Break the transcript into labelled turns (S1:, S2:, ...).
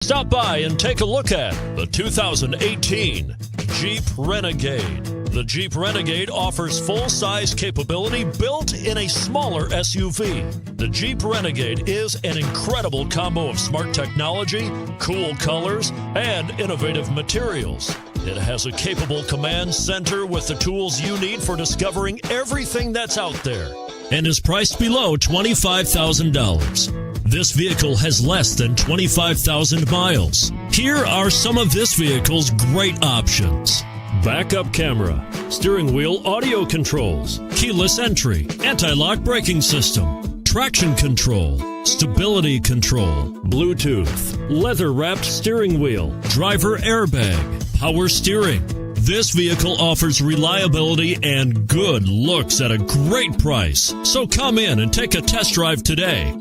S1: Stop by and take a look at the 2018 Jeep Renegade. The Jeep Renegade offers full-size capability built in a smaller SUV. The Jeep Renegade is an incredible combo of smart technology, cool colors, and innovative materials. It has a capable command center with the tools you need for discovering everything that's out there, and is priced below $25,000. This vehicle has less than 25,000 miles. Here are some of this vehicle's great options: backup camera, steering wheel audio controls, keyless entry, anti-lock braking system, traction control, stability control, Bluetooth, leather-wrapped steering wheel, driver airbag, power steering. This vehicle offers reliability and good looks at a great price. So come in and take a test drive today.